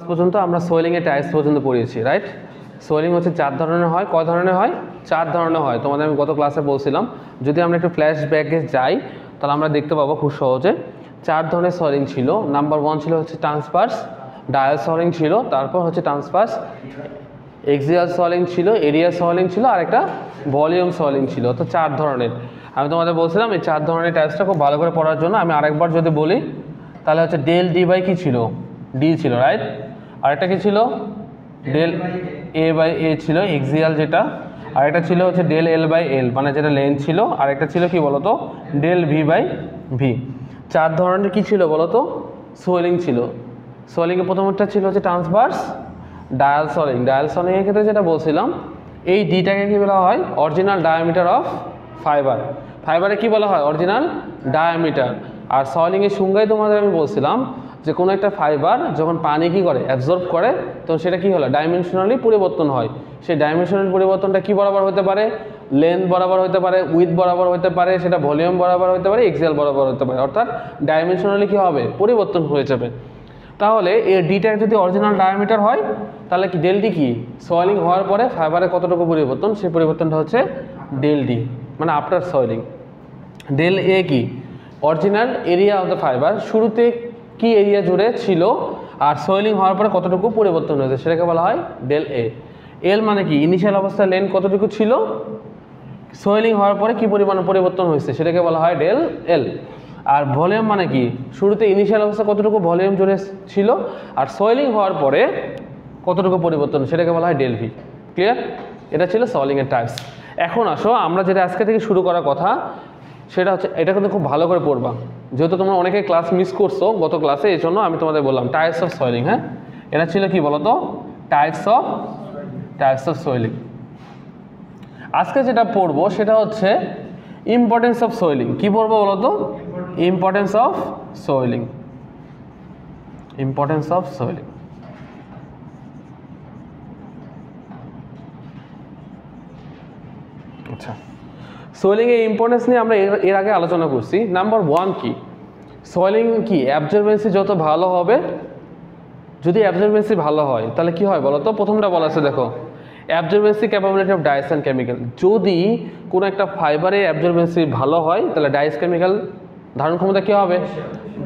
পর্যন্ত আমরা সোয়েলিংয়ের টাইপস পর্যন্ত পড়িয়েছি, রাইট? সোয়েলিং হচ্ছে 4 ধরনের হয়। কয় ধরনের হয়? 4 ধরনের হয়। তোমাদের আমি গত ক্লাসে বলছিলাম। যদি আমরা একটু ফ্ল্যাশব্যাকে যাই তাহলে আমরা দেখতে পাবো খুব সহজে 4 ধরনের সোয়েলিং ছিল। নাম্বার 1 ছিল হচ্ছে ট্রান্সভার্স ডায়াল সোয়েলিং ছিল, তারপর হচ্ছে ট্রান্সভার্স এক্সিয়াল সোয়েলিং ছিল, এরিয়া সোয়েলিং ছিল, আর একটা ভলিউম সোয়েলিং ছিল। তো 4 ধরনের। আমি তোমাদের বলছিলাম এই 4 ধরনের টাইপসটা খুব ভালো করে পড়ার জন্য আমি আরেকবার যদি বলি তাহলে হচ্ছে ডেল ডি বাই কি ছিল? ডি ছিল, রাইট? আরেকটা কি ছিল? ডেল এ বাই এ ছিল এক্সিয়াল যেটা, আরেকটা ছিল হচ্ছে ডেল এল বাই এল মানে যেটা লেন্থ ছিল, আরেকটা ছিল কি বলতো? Del V by V. 4 ধরনের কি ছিল বলতো? সোয়েলিং ছিল। সোয়েলিংয়ের প্রথমটা ছিল হচ্ছে ট্রান্সভার্স ডায়াল সোয়েলিং। ডায়াল সোয়েলিংয়ের ক্ষেত্রে যেটা বলছিলাম এই ডিটাকে কি বলা হয়? Original diameter of fibre. ফাইবারে কি বলা হয়? Original diameter. আর সোয়েলিংয়ের সংজ্ঞায় তোমাদের আমি বলছিলাম যে কোনো একটা ফাইবার যখন পানি কি করে? অ্যাবজর্ব করে, তখন সেটা কি হলো? ডাইমেনশনালি পরিবর্তন হয়। সেই ডাইমেনশনাল পরিবর্তনটা কি বরাবর হতে পারে? লেন্থ বরাবর হতে পারে, উইথ বরাবর হতে পারে, সেটা ভলিউম বরাবর হতে পারে, এক্সিয়াল বরাবর হতে পারে। অর্থাৎ ডাইমেনশনালি কি হবে? পরিবর্তন হয়ে যাবে। তাহলে এর ডিটা যদি অরিজিনাল ডায়ামিটার হয় তাহলে কি ডেলটি কি? সোয়েলিং হওয়ার পরে ফাইবারে কতটুকু পরিবর্তন, সেই পরিবর্তনটা হচ্ছে ডেল ডি মানে আফটার সোয়েলিং। ডেল এ কি? Original area of the fibre, শুরুতে কি এরিয়া জুড়ে ছিল আর সোয়েলিং হওয়ার পরে কতটুকু পরিবর্তন হয়েছে সেটাকে বলা হয় ডেল এ। এল মানে কি? ইনিশিয়াল অবস্থায় লেন্থ কতটুকু ছিল, সোয়েলিং হওয়ার পরে কি পরিমাণ পরিবর্তন হয়েছে সেটাকে বলা হয় ডেল এল। আর ভলিউম মানে কি? শুরুতে ইনিশিয়াল অবস্থা কতটুকু ভলিউম জুড়ে ছিল আর সোয়েলিং হওয়ার পরে কতটুকু পরিবর্তন সেটাকে বলা হয় ডেল ভি। ক্লিয়ার? এটা ছিল সোয়েলিংয়ের টাইপস। এখন আসো আমরা যেটা আজকে থেকে শুরু করার কথা সেটা হচ্ছে, এটা কিন্তু খুব ভালো করে পড়বা, যেহেতু তোমরা অনেকে ক্লাস মিস করছো গত ক্লাসে, এই জন্য আমি তোমাদের বললাম টাইপস অফ সোয়েলিং। হ্যাঁ, এটা ছিল কি বলতো? Types of swelling. আজকে যেটা পড়বো সেটা হচ্ছে ইম্পর্টেন্স অফ সোয়েলিং। কি পড়বো বলতো? Importance of swelling. Importance of swelling. আচ্ছা, সোয়েলিং এর ইম্পর্টেন্স নিয়ে আমরা এর আগে আলোচনা করছি। নাম্বার 1 কি? সোয়েলিং কি? অ্যাবজর্বেন্সি যত ভালো হবে, যদি অ্যাবজর্বেন্সি ভালো হয় তাহলে কি হয় বলতো? প্রথমটা বলা আছে দেখো, absorbency capability of dyes and chemical. যদি কোনো একটা ফাইবারের অ্যাবজর্বেন্সি ভালো হয় তাহলে ডাইস কেমিক্যাল ধারণ ক্ষমতা কী হবে?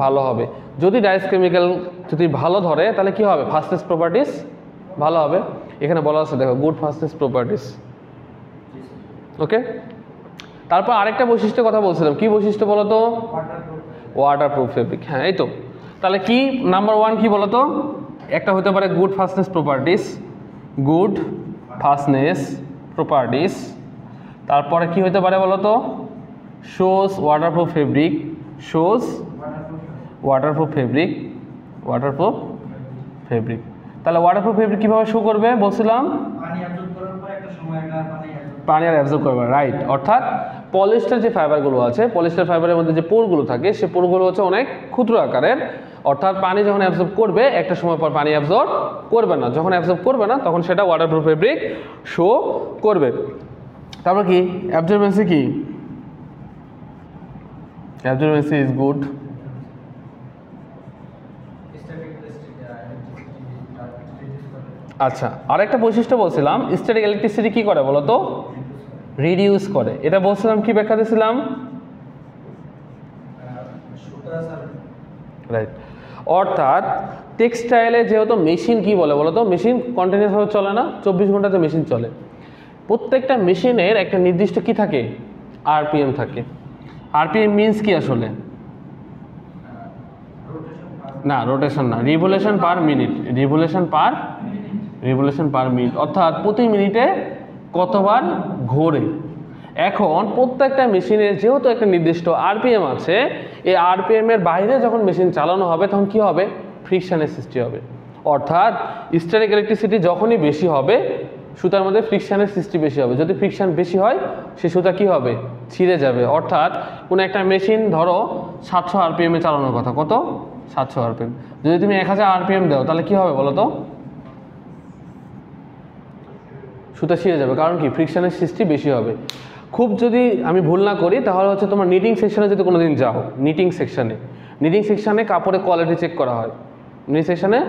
ভালো হবে। যদি ডাইস কেমিক্যাল যদি ভালো ধরে তাহলে কি হবে? ফাস্টেস্ট প্রপার্টিস ভালো হবে। এখানে বলা আছে দেখো, গুড ফাস্টেস্ট প্রপার্টিস। ওকে, তারপর আরেকটা বৈশিষ্ট্যের কথা বলছিলাম। কি বৈশিষ্ট্য বলতো? Waterproof fabric. হ্যাঁ, এই তো। তাহলে কি নাম্বার 1 কি বলতো? একটা হতে পারে good fastness properties, good fastness properties. তারপরে কি হতে পারে বলতো? Shows waterproof fabric, shows waterproof fabric, waterproof fabric. তাহলে ওয়াটারপ্রুফ ফেব্রিক কীভাবে শো করবে বলছিলাম? পানি আর অ্যাবজর্ব করবে, রাইট। অর্থাৎ পলিস্টার যে ফাইবারগুলো আছে, পলিস্টার ফাইবারের মধ্যে যে পোরগুলো থাকে সে পোরগুলো হচ্ছে অনেক ক্ষুদ্র আকারের। অর্থাৎ পানি যখন অ্যাবজর্ব করবে একটা সময় পর পানি অ্যাবজর্ব করবে না, যখন অ্যাবজর্ব করবে না তখন সেটা ওয়াটারপ্রুফ ফেব্রিক শো করবে। তারপর কি? অ্যাবজর্বেন্সি কি? অ্যাবজর্বেন্সি ইজ গুড। আচ্ছা, আরেকটা বৈশিষ্ট্য বলছিলাম, স্ট্যাটিক ইলেকট্রিসিটি কি করে বলতো? রিডিউস করে। এটা বলছিলাম, কি ব্যাখ্যা দিয়েছিলাম? রাইট। অর্থাৎ টেক্সটাইলে যেহেতু মেশিন কি বলে বলতো? মেশিন কন্টিনিউসভাবে চলে না, 24 ঘন্টাতে মেশিন চলে। প্রত্যেকটা মেশিনের একটা নির্দিষ্ট কি থাকে? আরপিএম থাকে। আরপিএম মিনস কি আসলে? না, রোটেশন না, revolution per minute. Revolution per minute, অর্থাৎ প্রতি মিনিটে কতবার ঘোরে। এখন প্রত্যেকটা মেশিনের যেহেতু একটা নির্দিষ্ট আরপিএম আছে, এই আরপিএম এর বাইরে যখন মেশিন চালানো হবে তখন কি হবে? ফ্রিকশনের সৃষ্টি হবে। অর্থাৎ স্ট্যাটিক ইলেকট্রিসিটি যখনই বেশি হবে সুতার মধ্যে ফ্রিকশনের সৃষ্টি বেশি হবে। যদি ফ্রিকশন বেশি হয় সে সুতা কি হবে? ছিঁড়ে যাবে। অর্থাৎ কোনো একটা মেশিন ধরো 700 আরপিএম এ চালানোর কথা, কত? 700 আরপিএম। যদি তুমি 1000 আরপিএম দাও তাহলে কি হবে বলো তো? সুতা ছিঁড়ে যাবে। কারণ কি? ফ্রিকশনের সৃষ্টি বেশি হবে। খুব যদি আমি ভুল না করি তাহলে হচ্ছে তোমার নিটিং সেকশনে যদি কোনোদিন যাও, নিটিং সেকশনে কাপড়ের কোয়ালিটি চেক করা হয়। নিটিং সেকশনে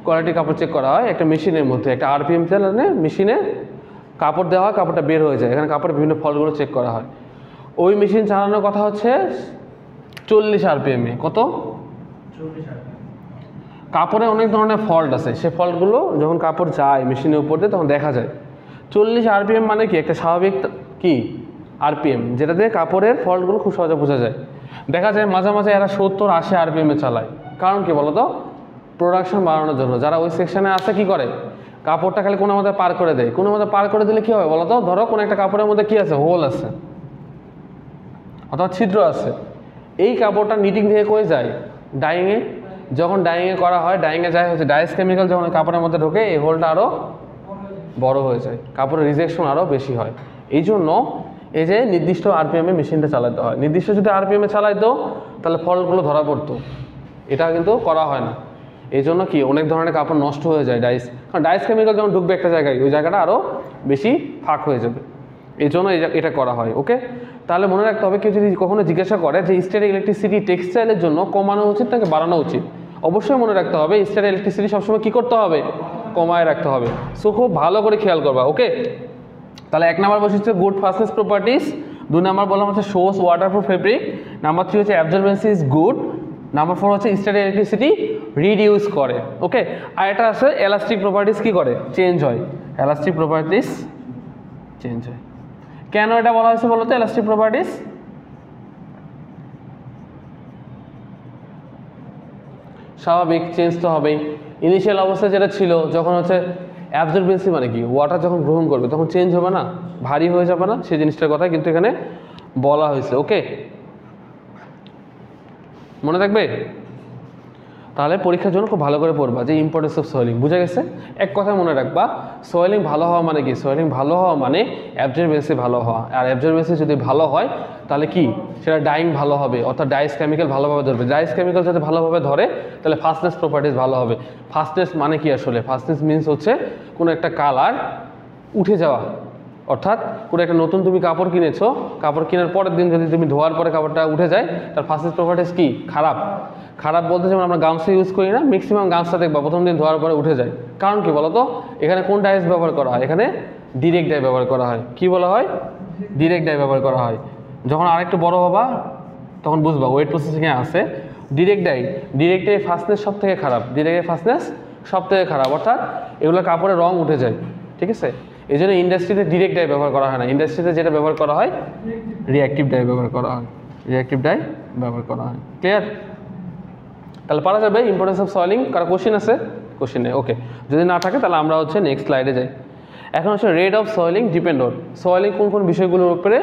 কোয়ালিটি কাপড় চেক করা হয় একটা মেশিনের মধ্যে, একটা আরপিএম চালানে মেশিনে কাপড় দেওয়া হয়, কাপড়টা বের হয়ে যায়, এখানে কাপড়ের বিভিন্ন ফল্টগুলো চেক করা হয়। ওই মেশিন চালানোর কথা হচ্ছে 40 আরপিএমে। কত? 40 RPM। কাপড়ে অনেক ধরনের ফল্ট আছে, সেই ফল্টগুলো যখন কাপড় যায় মেশিনের উপর দিয়ে তখন দেখা যায়। 40 আরপিএম মানে কি? একটা স্বাভাবিক কি আরপিএম, যেটা দিয়ে কাপড়ের ফল্টগুলো খুব সহজে বোঝা যায়। দেখা যায় মাঝে মাঝে এরা 70-80 আরপিএমে চালায়। কারণ কি বলতো? প্রোডাকশন বাড়ানোর জন্য। যারা ওই সেকশনে আছে কি করে, কাপড়টা খালি কোনো মধ্যে পার করে দেয়। কোনো মধ্যে পার করে দিলে কী হবে বলতো? ধরো কোনো একটা কাপড়ের মধ্যে কী আছে, হোল আছে অথবা ছিদ্র আছে, এই কাপড়টা নিটিং থেকে কই যায়? ডাইংয়ে। যখন ডাইংয়ে করা হয়, ডাইংয়ে যায় হচ্ছে ডাইস কেমিক্যাল, যখন কাপড়ের মধ্যে ঢোকে এই হোলটা আরও বড় হয়ে যায়, কাপড়ের রিজেকশন আরও বেশি হয়। এই জন্য এই যে নির্দিষ্ট আরপিএমে মেশিনটা চালাতে হয়। নির্দিষ্ট যদি আরপিএমে চালাইতো তাহলে ফল্টগুলো ধরা পড়তো, এটা কিন্তু করা হয় না। এই জন্য কি অনেক ধরনের কাপড় নষ্ট হয়ে যায় ডাইস, কারণ ডাইস কেমিক্যাল যখন ঢুকবে একটা জায়গায়, ওই জায়গাটা আরও বেশি ফাঁক হয়ে যাবে। এই জন্য এটা করা হয়। ওকে, তাহলে মনে রাখতে হবে, কেউ যদি কখনো জিজ্ঞাসা করে যে স্ট্যাটিক ইলেকট্রিসিটি টেক্সটাইলের জন্য কমানো উচিত নাকি বাড়ানো উচিত, অবশ্যই মনে রাখতে হবে স্ট্যাটিক ইলেকট্রিসিটি সবসময় কী করতে হবে? কমায় রাখতে হবে। সো খুব ভালো করে খেয়াল করবা। ওকে, তাহলে 1 নাম্বার বসেছে গুড ফাস্টনেস প্রপার্টিস, 2 নাম্বার বললাম হচ্ছে শোস ওয়াটারপ্রুফ ফেব্রিক, নাম্বার 3 হচ্ছে অ্যাবজর্বেন্সি ইজ গুড, নাম্বার 4 হচ্ছে স্ট্যাটিক ইলেকট্রিসিটি রিডিউস করে। ওকে, আর এটা আছে এলাস্টিক প্রপার্টিস কী করে? চেঞ্জ হয়। এলাস্টিক প্রপার্টিস চেঞ্জ হয়। কেন এটা বলা হয়েছে বলতো এলাস্টিক প্রপার্টিস? স্বাভাবিক চেঞ্জ তো হবেই। ইনিশিয়াল অবস্থায় যেটা ছিল, যখন হচ্ছে অ্যাবজর্বেন্সি মানে কি, ওয়াটার যখন গ্রহণ করবে তখন চেঞ্জ হবে না, ভারী হয়ে যাবে না, সেই জিনিসটার কথা কিন্তু এখানে বলা হয়েছে। ওকে, মনে থাকবে? তাহলে পরীক্ষার জন্য খুব ভালো করে পড়বা যে ইম্পর্টেন্স অফ সয়েলিং। বুঝে গেছে? এক কথা মনে রাখবা, সয়েলিং ভালো হওয়া মানে কি? সয়েলিং ভালো হওয়া মানে অ্যাবজর্বেন্সি ভালো হওয়া। আর অ্যাবজর্বেন্সি যদি ভালো হয় তাহলে কি সেটা ডাইং ভালো হবে, অর্থাৎ ডাইস কেমিক্যাল ভালোভাবে ধরবে। ডাইস কেমিক্যাল যদি ভালোভাবে ধরে তাহলে ফাস্টনেস প্রপার্টিস ভালো হবে। ফাস্টনেস মানে কি আসলে? ফাস্টনেস মিনস হচ্ছে কোনো একটা কালার উঠে যাওয়া, অর্থাৎ কোনো একটা নতুন তুমি কাপড় কিনেছো, কাপড় কেনার পরের দিন যদি তুমি ধোয়ার পরে কাপড়টা উঠে যায়, তার ফাস্টনেস প্রপার্টিস কি? খারাপ। খারাপ বলতে যেমন আমরা গামছা ইউজ করি না, ম্যাক্সিমাম গামছা দেখবা প্রথম দিন ধোয়ার পরে উঠে যায়। কারণ কি বলতো? এখানে কোন ডাইস ব্যবহার করা হয়? এখানে ডিরেক্ট ডাই ব্যবহার করা হয়। কি বলা হয়? ডিরেক্ট ডাই ব্যবহার করা হয়। যখন আরেকটু বড় হবা তখন বুঝবা ওয়েট প্রসেসিংয়ে আছে direct die. Direct die fastness সব থেকে খারাপ, ডিরেক্টের ফাস্টনেস সব থেকে খারাপ, অর্থাৎ এগুলো কাপড়ে রং উঠে যায়। ঠিক আছে, এই জন্য ইন্ডাস্ট্রিতে ডিরেক্ট ডাই ব্যবহার করা হয় না। ইন্ডাস্ট্রিতে যেটা ব্যবহার করা হয় রিঅ্যাক্টিভ ডাই ব্যবহার করা হয়। রিঅ্যাক্টিভ ডাই ব্যবহার করা হয়। ক্লিয়ার? তাহলে পারা যাবে ইম্পর্টেন্স অফ সয়েলিং। কারো কোশ্চেন আছে? কোশ্চেন নেই। ওকে, যদি না থাকে তাহলে আমরা হচ্ছে নেক্সট স্লাইডে যাই। এখন হচ্ছে রেট অফ সয়েলিং ডিপেন্ড অন, সয়েলিং কোন কোন বিষয়গুলোর উপরে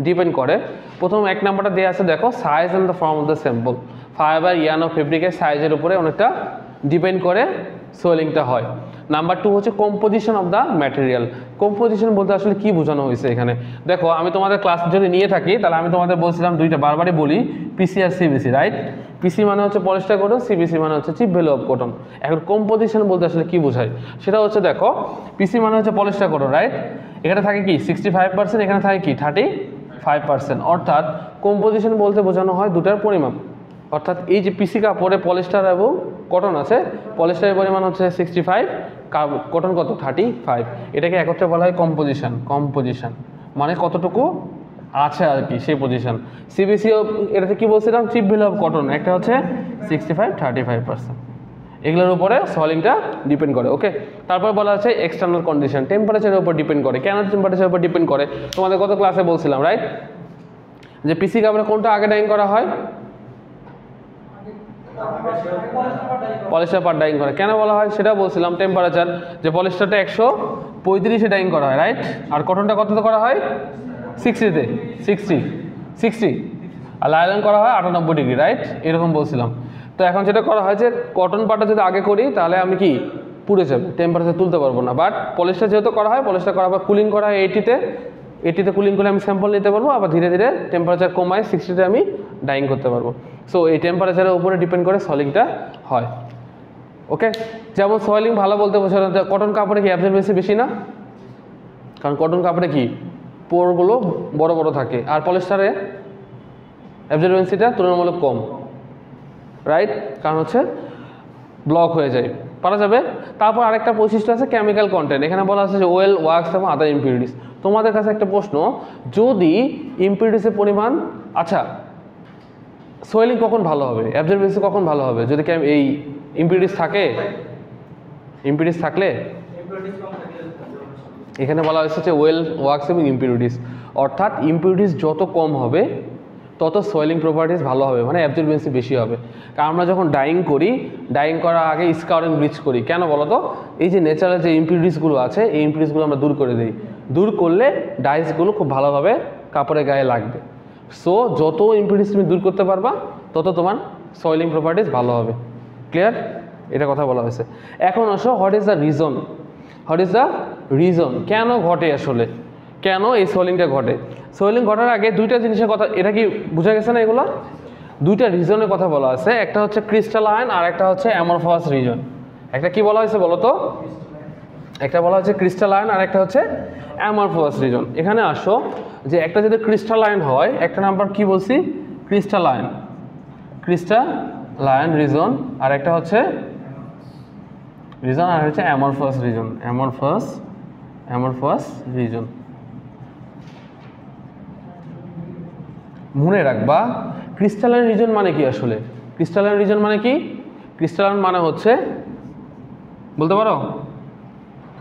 ডিপেন্ড করে। প্রথম 1 নাম্বারটা দেওয়া আছে, দেখো size and the form of the sample. Fibre, yarn ও ফেব্রিকের সাইজের উপরে অনেকটা ডিপেন্ড করে সোয়েলিংটা হয়। নাম্বার 2 হচ্ছে composition of the material. Composition বলতে আসলে কি বোঝানো হয়েছে এখানে? দেখো আমি তোমাদের ক্লাস যদি নিয়ে থাকি তাহলে আমি তোমাদের বলছিলাম দুইটা, বারবারই বলি, পিসি আর সিবিসি, রাইট? পিসি মানে হচ্ছে পলিস্টার কটন, সিবিসি মানে হচ্ছে চিপ ভ্যালু অফ কটন। এখন কম্পোজিশন বলতে আসলে কি বোঝায় সেটা হচ্ছে, দেখো পিসি মানে হচ্ছে পলিস্টার কটন, রাইট? এখানে থাকে কি 65%, এখানে থাকে কি 35%। অর্থাৎ কম্পোজিশন বলতে বোঝানো হয় দুটার পরিমাপ। অর্থাৎ এই যে পিসি কাপড়ে পলিস্টার এবং কটন আছে, পলিস্টারের পরিমাণ হচ্ছে 65, কটন কত 35, এটাকে একত্রে বলা হয় কম্পোজিশন। কম্পোজিশন মানে কতটুকু আছে আর কি, সেই পজিশন। সিবিসিও এটাতে কি বলছিলাম, চিপ ভ্যালু অফ কটন, একটা হচ্ছে 65, 35%। এগুলোর উপরে সয়েলিংটা ডিপেন্ড করে। ওকে, তারপর বলা হচ্ছে এক্সটার্নাল কন্ডিশন, টেম্পারেচারের উপর ডিপেন্ড করে। কেন টেম্পারেচারের উপর ডিপেন্ড করে? তোমাদের গত ক্লাসে বলছিলাম, রাইট, যে পিসি কাপড়ে কোনটা আগে ডাইং করা হয়? পলিস্টার পার ডাইং করে। কেন বলা হয় সেটা বলছিলাম, টেম্পারেচার, যে পলিস্টারটা 135-এ ডাইং করা হয়, রাইট? আর কটনটা কততে করা হয়? 60-তে, 60, আর লাইলন করা হয় 98 ডিগ্রি, রাইট? এরকম বলছিলাম। তো এখন যেটা করা হয় যে কটন পার্টটা যদি আগে করি তাহলে আমি কি পুড়ে যাবে, টেম্পারেচার তুলতে পারবো না। বাট পলিস্টার যেহেতু করা হয়, পলিস্টার করা হয় কুলিং করা হয় 80-তে কুলিং করে আমি স্যাম্পল নিতে পারবো, আবার ধীরে ধীরে টেম্পারেচার কমায় 60-তে আমি ডাইং করতে পারবো। সো এই টেম্পারেচারের উপরে ডিপেন্ড করে সয়েলিংটা হয়। ওকে, যেমন সয়েলিং ভালো বলতে বোঝানো, কটন কাপড়ে কি অ্যাবজর্বেন্সি বেশি না? কারণ কটন কাপড়ে কি পোরগুলো বড় বড় থাকে, আর পলিস্টারে অ্যাবজর্বেন্সিটা তুলনামূলক কম, রাইট? কারণ হচ্ছে ব্লক হয়ে যায়। পারা যাবে। তারপর আরেকটা বৈশিষ্ট্য আছে কেমিক্যাল কন্টেন্ট, এখানে বলা আছে যে ওয়েল, ওয়াক্স এবং আদার ইম্পিউরিটিস। তোমাদের কাছে একটা প্রশ্ন, যদি ইম্পিউরিটিসের পরিমাণ, আচ্ছা সোয়েলিং কখন ভালো হবে, অ্যাবজর্বেন্সি কখন ভালো হবে, যদি এই ইম্পিউরিটিস থাকে, ইম্পিউরিটিস থাকলে এখানে বলা হয়েছে যে ওয়েল, ওয়াক্স এবং ইম্পিউরিটিস, অর্থাৎ ইম্পিউরিটিস যত কম হবে তত সোয়েলিং প্রপার্টিস ভালো হবে, মানে অ্যাবজর্বেন্সি বেশি হবে। কারণ আমরা যখন ডাইং করি, ডাইং করার আগে স্কাউরিং ব্লিচ করি, কেন বলো তো? এই যে ন্যাচারাল যে ইম্পিউরিটিসগুলো আছে এই ইম্পিউরিটিসগুলো আমরা দূর করে দিই, দূর করলে ডাইসগুলো খুব ভালোভাবে কাপড়ের গায়ে লাগবে। সো যত ইম্পিউরিটিস তুমি দূর করতে পারবা তত তোমার সোয়েলিং প্রপার্টিস ভালো হবে। ক্লিয়ার? এটা কথা বলা হয়েছে। এখন আসো, what is the reason, what is the reason, কেন ঘটে আসলে, কেন এই সোয়েলিংটা ঘটে? সোয়েলিং ঘটার আগে দুইটা জিনিসের কথা, এটা কি বোঝা গেছে না? এগুলো দুইটা রিজনের কথা বলা আছে, একটা হচ্ছে ক্রিস্টালাইন আর একটা হচ্ছে অ্যামরফাস রিজন। একটা কি বলা হয়েছে বলো তো? একটা বলা হচ্ছে ক্রিস্টালাইন আর একটা হচ্ছে অ্যামরফাস রিজন। এখানে আসো, যে একটা যদি ক্রিস্টালাইন হয়, একটা নাম্বার কি বলছি, ক্রিস্টালাইন, ক্রিস্টালাইন রিজন, আর একটা হচ্ছে রিজন আর হচ্ছে অ্যামরফাস রিজন, অ্যামরফাস রিজন। মনে রাখবা ক্রিস্টালাইন রিজন মানে কি আসলে, ক্রিস্টালাইন রিজন মানে কি? ক্রিস্টালাইন মানে হচ্ছে, বলতে পারো?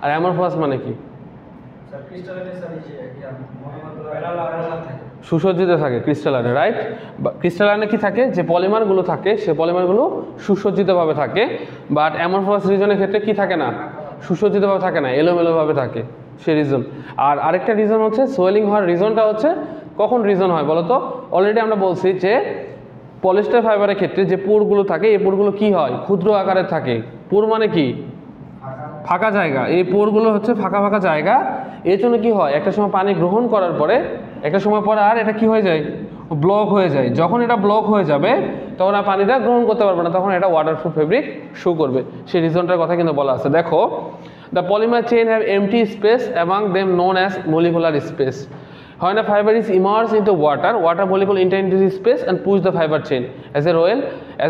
আর অ্যামরফাস মানে কি? সুসজ্জিত থাকে ক্রিস্টালাইনে, রাইট? ক্রিস্টালাইনে কি থাকে, যে পলিমারগুলো থাকে সে পলিমারগুলো সুসজ্জিতভাবে থাকে, বাট অ্যামরফাস রিজনের ক্ষেত্রে কি থাকে না, সুসজ্জিতভাবে থাকে না, এলোমেলোভাবে থাকে, সে রিজন। আর আরেকটা রিজন হচ্ছে সোয়েলিং হওয়ার রিজনটা হচ্ছে কখন রিজন হয় বলো তো? অলরেডি আমরা বলছি যে পলিস্টার ফাইবারের ক্ষেত্রে যে পোরগুলো থাকে এই পোরগুলো কি হয়, ক্ষুদ্র আকারে থাকে। পোর মানে কি? ফাঁকা জায়গা। এই পোরগুলো হচ্ছে ফাঁকা ফাঁকা জায়গা। এর জন্য কি হয়, একটা সময় পানি গ্রহণ করার পরে একটা সময় পরে আর এটা কি হয়ে যায়, ব্লক হয়ে যায়। যখন এটা ব্লক হয়ে যাবে তখন আর পানিটা গ্রহণ করতে পারবে না, তখন এটা ওয়াটারপ্রুফ ফেব্রিক শো করবে। সেই রিজনটার কথা কিন্তু বলা আছে। দেখো, the polymer chain have MT space among them known as molecular space. When a fiber is immersed into water, water molecule enter into the space and push the fiber chain. As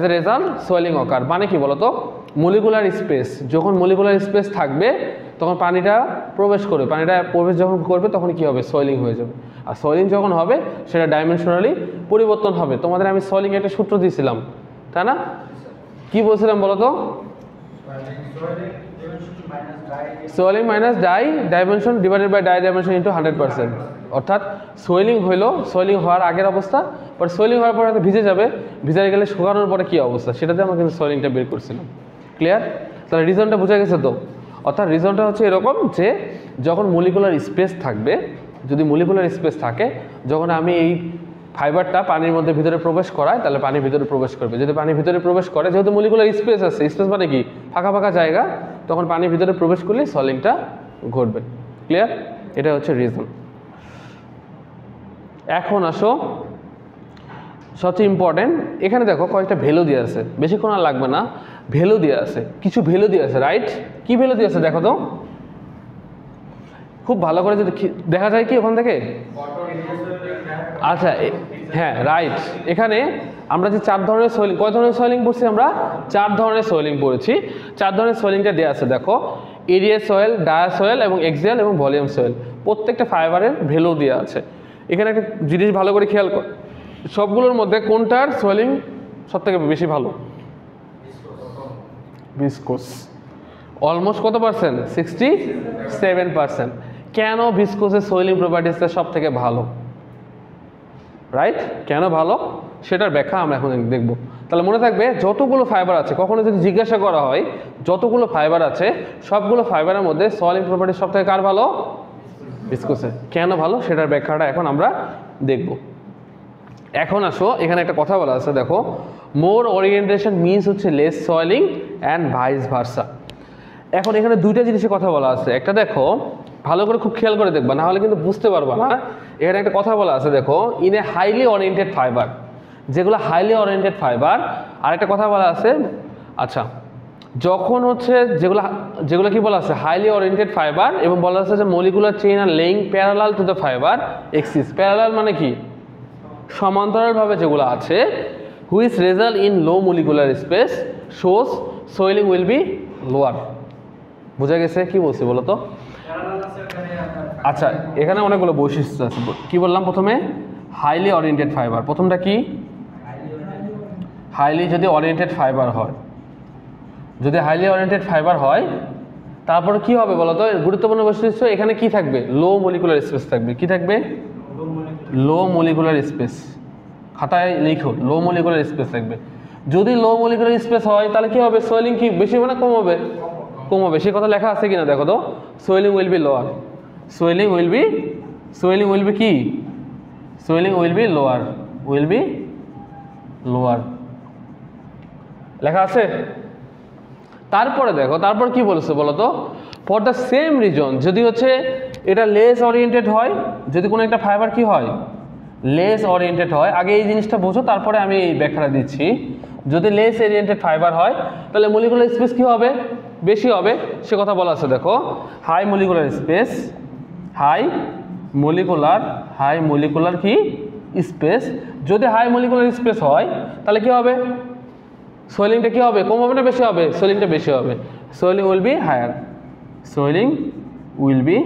a result, swelling occur. মানে কি বলতো? Molecular space, যখন molecular space থাকবে তখন পানিটা প্রবেশ করবে, পানিটা প্রবেশ যখন করবে তখন কি হবে, সোয়েলিং হয়ে যাবে। আর সোয়েলিং যখন হবে সেটা ডাইমেনশনালি পরিবর্তন হবে। তোমাদের আমি সোয়েলিং একটা সূত্র দিয়েছিলাম, তাই না? কি বলছিলাম বলো তো? Swelling minus dimension divided by dimension into 100%। অর্থাৎ সোয়েলিং হইলো, সোয়েলিং হওয়ার আগের অবস্থা, পরে সোয়েলিং হওয়ার পরে হয়তো ভিজে যাবে, ভিজে গেলে শুকানোর পরে কী অবস্থা, সেটাতে আমরা কিন্তু সোয়েলিংটা বের করছিলাম। ক্লিয়ার? তাহলে রিজনটা বোঝা গেছে তো? অর্থাৎ রিজনটা হচ্ছে এরকম যে যখন মলিকুলার স্পেস থাকবে, যদি মলিকুলার স্পেস থাকে, যখন আমি এই ফাইবারটা পানির মধ্যে ভিতরে প্রবেশ করায় তাহলে পানির ভিতরে প্রবেশ করবে। যদি পানির ভিতরে প্রবেশ করে, যেহেতু মলিকুলার স্পেস আছে, স্পেস মানে কি, ফাঁকা ফাঁকা জায়গা, তখন পানির ভিতরে প্রবেশ করলে সোয়েলিংটা ঘটবে। ক্লিয়ার? এটা হচ্ছে রিজন। এখন আসো সবচেয়ে ইম্পর্টেন্ট, এখানে দেখো কয়েকটা ভ্যালু দিয়ে আছে, বেশিক্ষণ আর লাগবে না, ভ্যালু দিয়ে আছে, কিছু ভ্যালু দিয়ে আছে, রাইট? কি ভ্যালু দিয়ে আছে দেখো তো, খুব ভালো করে যদি দেখা যায় কি ওখান থেকে। আচ্ছা, হ্যাঁ রাইট। এখানে আমরা যে 4 ধরনের সোয়েলিং, কয় ধরনের সোয়েলিং পড়ছি আমরা? 4 ধরনের সোয়েলিং পড়েছি। 4 ধরনের সোয়েলিংটা দেওয়া আছে দেখো, এরিয়া সোয়েল, ডায়া সোয়েল এবং এক্সিয়াল এবং ভলিউম সোয়েল। প্রত্যেকটা ফাইবারের ভ্যালু দেওয়া আছে। এখানে একটা জিনিস ভালো করে খেয়াল কর, সবগুলোর মধ্যে কোনটার সোয়েলিং সবথেকে বেশি ভালো? ভিসকোস। অলমোস্ট কত পার্সেন্ট? 67%। কেন ভিসকোসের সোয়েলিং প্রপার্টিসটা সব থেকে ভালো, রাইট? কেন ভালো সেটার ব্যাখ্যা আমরা এখন দেখব। তাহলে মনে থাকবে যতগুলো ফাইবার আছে, কখনো যদি জিজ্ঞাসা করা হয় যতগুলো ফাইবার আছে সবগুলো ফাইবারের মধ্যে সোয়েলিং প্রপার্টিস সব থেকে কার ভালো? ভিসকোসের। কেন ভালো সেটার ব্যাখ্যাটা এখন আমরা দেখব। এখন আসো, এখানে একটা কথা বলা আছে দেখো, মোর ওরিয়েন্টেশন মিনস হচ্ছে less swelling and vice versa. এখন এখানে দুইটা জিনিসের কথা বলা আছে, একটা দেখো ভালো করে খুব খেয়াল করে দেখবা, না হলে কিন্তু বুঝতে পারবা না। এখানে একটা কথা বলা আছে দেখো, in a highly oriented fibre, যেগুলো হাইলি ওরিয়েন্টেড ফাইবার। আর একটা কথা বলা আছে, আচ্ছা যখন হচ্ছে যেগুলো কি বলা আছে, হাইলি ওরিয়েন্টেড ফাইবার, এবং বলা আছে যে molecular chain are laying parallel to the fibre axis. Parallel মানে কি, সমান্তরালভাবে যেগুলো আছে, which result in low molecular space shows swelling will be lower. বোঝা গেছে কি বলছি বলো তো? আচ্ছা, এখানে অনেকগুলো বৈশিষ্ট্য আছে। কি বললাম প্রথমে? Highly oriented fibre. প্রথমটা কি? হাইলি যদি ওরিয়েন্টেড ফাইবার হয়, যদি হাইলি ওরিয়েন্টেড ফাইবার হয়, তারপরে কি হবে বলো তো? গুরুত্বপূর্ণ বৈশিষ্ট্য এখানে কি থাকবে? লো মলিকুলার স্পেস থাকবে। কি থাকবে? লো মলিকুলার স্পেস। খাতায় লিখো, লো মলিকুলার স্পেস থাকবে। যদি লো মলিকুলার স্পেস হয় তাহলে কি হবে? সোয়েলিং কি বেশি হবে না কম হবে? কম হবে। সে কথা লেখা আছে কিনা দেখো তো। Swelling will be lower. Swelling will be কি? Swelling will be lower. Will be lower লেখা আছে। তারপরে দেখো, তারপর কি বলছে বলো তো? ফর দ্য সেম রিজন, যদি হচ্ছে এটা লেস ওরিয়েন্টেড হয়, যদি কোনো একটা ফাইবার কি হয়? লেস ওরিয়েন্টেড হয়। আগে এই জিনিসটা বোঝো, তারপরে আমি এই ব্যাখ্যাটা দিচ্ছি। যদি লেস ওরিয়েন্টেড ফাইবার হয় তাহলে মলিকুলার স্পেস কি হবে? বেশি হবে। সে কথা বলা আছে দেখো, high molecular space, high molecular কি স্পেস। যদি হাই মলিকুলার স্পেস হয় তাহলে কি হবে? সোয়েলিংটা কি হবে? কম হবে না বেশি হবে? সোয়েলিংটা বেশি হবে। Swelling will be higher. Swelling will be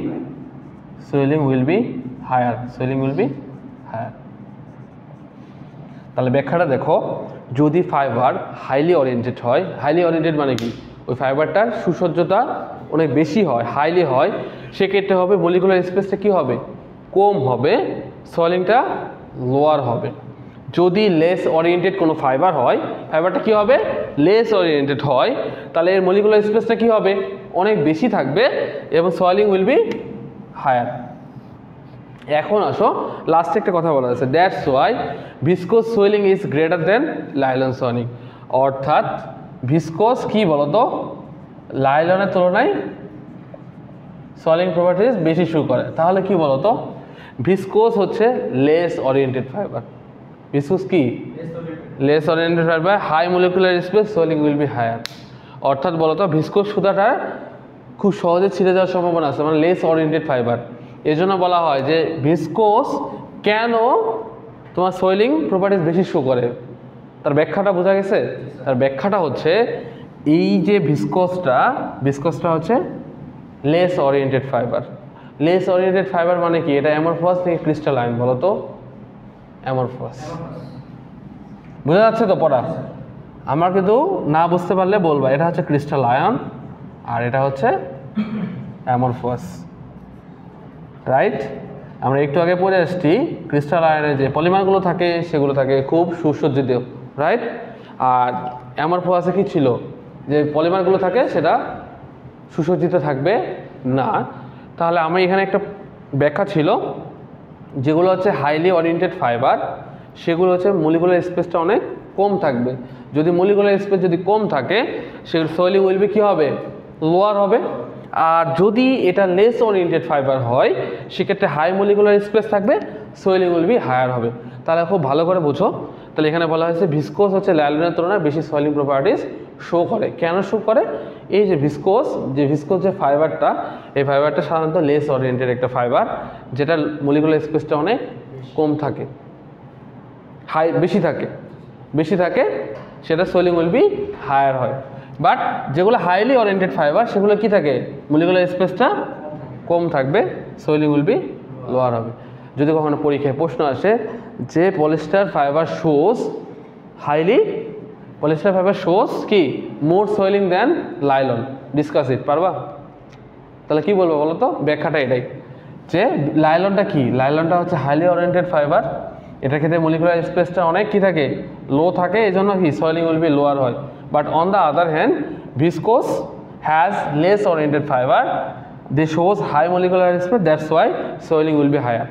higher. তাহলে ব্যাখ্যাটা দেখো, যদি ফাইবার হাইলি ওরিয়েন্টেড হয়, হাইলি ওরিয়েন্টেড মানে কি? ওই ফাইবারটার সুসজ্জতা অনেক বেশি হয়, হাইলি হয়, সেক্ষেত্রে হবে মলিকুলার স্পেসটা কি হবে? কম হবে, সোয়েলিংটা লোয়ার হবে। যদি লেস ওরিয়েন্টেড কোনো ফাইবার হয়, ফাইবারটা কি হবে? লেস ওরিয়েন্টেড হয়, তাহলে এর মলিকুলার স্পেসটা কি হবে? অনেক বেশি থাকবে এবং সোয়েলিং উইল বি হায়ার। এখন আসো, লাস্টে একটা কথা বলা আছে, that's why viscose swelling is greater than nylon swelling. অর্থাৎ ভিসকোস কি বলতো? লাইলনের তুলনায় সোয়েলিং প্রপার্টিজ বেশি শো করে। তাহলে কি বলতো? ভিসকোস হচ্ছে লেস ওরিয়েন্টেড ফাইবার। ভিসকোস কি? Less oriented fibre, high molecular space, swelling will be higher. অর্থাৎ বলতো ভিসকোস সুতাটা খুব সহজে ছিঁড়ে যাওয়ার সম্ভাবনা আছে, মানে লেস ওরিয়েন্টেড ফাইবার। এই জন্য বলা হয় যে ভিসকোস কেন তোমার সোয়েলিং প্রপার্টিজ বেশি শো করে। তার ব্যাখ্যাটা বোঝা গেছে? তার ব্যাখ্যাটা হচ্ছে এই যে ভিসকোসটা হচ্ছে less oriented fibre. Less oriented fibre মানে কি? এটা অ্যামরফাস থেকে ক্রিস্টালাইন বলো তো? অ্যামরফাস। বোঝা যাচ্ছে তো পড়া? আমরা কিন্তু না বুঝতে পারলে বলবা, এটা হচ্ছে ক্রিস্টালাইন আর এটা হচ্ছে অ্যামরফাস, রাইট? আমরা একটু আগে পড়ে আসছি ক্রিস্টালাইনে যে পলিমারগুলো থাকে সেগুলো থাকে খুব সুসজ্জিত, রাইট? আর অ্যামরফাসে কি ছিল? যে পলিমারগুলো থাকে সেটা সুসজ্জিত থাকবে না। তাহলে আমি এখানে একটা ব্যাখ্যা ছিল, যেগুলো হচ্ছে হাইলি ওরিয়েন্টেড ফাইবার, সেগুলো হচ্ছে মলিকুলার স্পেসটা অনেক কম থাকবে। যদি মলিকুলার স্পেস যদি কম থাকে, সেগুলো সোয়েলিং উইল বি কী হবে? লোয়ার হবে। আর যদি এটা লেস ওরিয়েন্টেড ফাইবার হয়, সেক্ষেত্রে হাই মলিকুলার স্পেস থাকবে, সোয়েলিং উইল বি হায়ার হবে। তাহলে খুব ভালো করে বুঝো। তাহলে এখানে বলা হয়েছে ভিসকোস হচ্ছে লাইলনের তুলনায় বেশি সোয়েলিং প্রপার্টিস শো করে। কেন শো করে? এই যে ভিসকোস যে ফাইবারটা, এই ফাইবারটা সাধারণত লেস ওরিয়েন্টেড একটা ফাইবার, যেটা মলিকুলার স্পেসটা অনেক কম থাকে, বেশি থাকে, সেটা সোয়েলিং উইল বি হায়ার হয়। বাট যেগুলো হাইলি ওরিয়েন্টেড ফাইবার, সেগুলো কি থাকে? মলিকুলার স্পেসটা কম থাকবে, সোয়েলিং উইল বি লোয়ার হবে। যদি কখনো পরীক্ষায় প্রশ্ন আসে যে পলিস্টার ফাইবার শোজ কি more swelling than nylon, discuss it, পারবা? তাহলে কি বলবো বলো তো? ব্যাখ্যাটা এটাই যে লাইলনটা কি? লাইলনটা হচ্ছে হাইলি ওরিয়েন্টেড ফাইবার, এটার ক্ষেত্রে মলিকুলার স্পেসটা অনেক কি থাকে? লো থাকে, এই জন্য কি সোয়েলিং উইল বি লোয়ার হয়। But on the other hand viscose has less oriented fibre, they shows high molecular space, that's why swelling will be higher.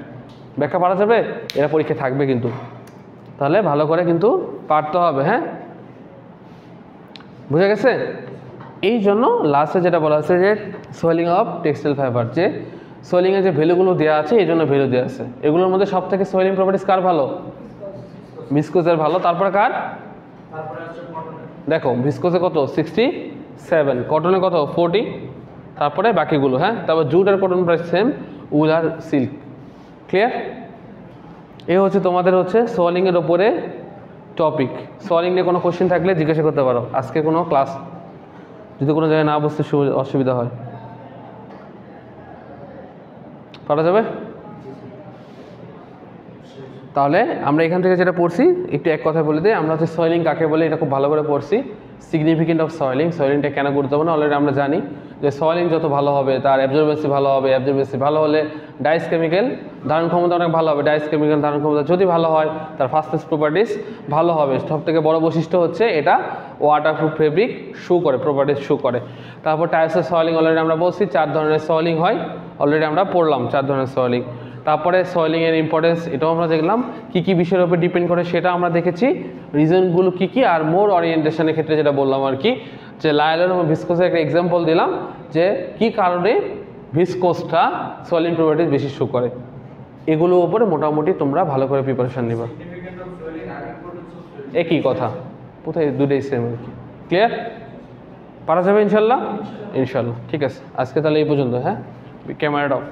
ব্যাখ্যা পারা যাবে? এরা পরীক্ষা থাকবে কিন্তু, তাহলে ভালো করে কিন্তু পারতে হবে। হ্যাঁ, বুঝা গেছে? এই জন্য লাস্টে যেটা বলা হচ্ছে যে সোয়েলিং অফ টেক্সটাইল ফাইবার, যে সোয়েলিংয়ের যে ভ্যালুগুলো দেওয়া আছে, এই জন্য ভ্যালু দেওয়া আছে। এগুলোর মধ্যে সব থেকে সোয়েলিং প্রপার্টিস কার ভালো? ভিসকোসের ভালো। তারপরে কার? দেখো ভিসকোসে কত? 67, কটনে কত? 40, তারপরে বাকিগুলো। হ্যাঁ, তারপর জুট আর কটন প্রাইস সেম, উল আর সিল্ক। ক্লিয়ার? এ হচ্ছে তোমাদের হচ্ছে সোয়েলিংয়ের ওপরে টপিক। সোয়েলিং নিয়ে কোনো কোশ্চেন থাকলে জিজ্ঞাসা করতে পারো। আজকে কোনো ক্লাস যদি কোনো জায়গায় না বুঝতে অসুবিধা হয়। পারা যাবে? তাহলে আমরা এখান থেকে যেটা পড়ছি একটু এক কথা বলে দিই। আমরা হচ্ছে সয়েলিং কাকে বলে এটা খুব ভালো করে পড়ছি। সিগনিফিকেন্ট অফ সয়েলিং, সয়েলিংটা কেন গুরুত্বপূর্ণ অলরেডি আমরা জানি যে সয়েলিং যত ভালো হবে তার অ্যাবজর্বেন্সি ভালো হবে, অ্যাবজর্বেন্সি ভালো হলে ডাইস কেমিক্যাল ধারণ ক্ষমতা অনেক ভালো হবে, ডাইস কেমিক্যাল ধারণ ক্ষমতা যদি ভালো হয় তার ফাস্টেস্ট প্রপার্টিস ভালো হবে। সব থেকে বড় বৈশিষ্ট্য হচ্ছে এটা ওয়াটারপ্রুফ ফেব্রিক শো করে, প্রপার্টিস শো করে। তারপর টাইপস অফ সয়েলিং অলরেডি আমরা বলছি 4 ধরনের সয়েলিং হয়, অলরেডি আমরা পড়লাম 4 ধরনের সয়েলিং। তারপরে সয়েলিংয়ের ইম্পর্টেন্স এটাও আমরা দেখলাম, কী কী বিষয়ের উপর ডিপেন্ড করে সেটা আমরা দেখেছি, রিজনগুলো কী কী, আর মোর ওরিয়েন্টেশনের ক্ষেত্রে যেটা বললাম আর কি, যে লাইলন এবং ভিসকোসের একটা এক্সাম্পল দিলাম যে কী কারণে ভিসকোসটা সয়েলিং প্রপার্টিস বেশি শো করে। এগুলোর উপরে মোটামুটি তোমরা ভালো করে প্রিপারেশান নিবা। একই কথা, কোথায় দুটোই সেম আর কি। ক্লিয়ার? পারা যাবে ইনশাল্লাহ? ইনশাল্লাহ। ঠিক আছে, আজকে তাহলে এই পর্যন্ত। হ্যাঁ, ক্যামেরাটা অফ।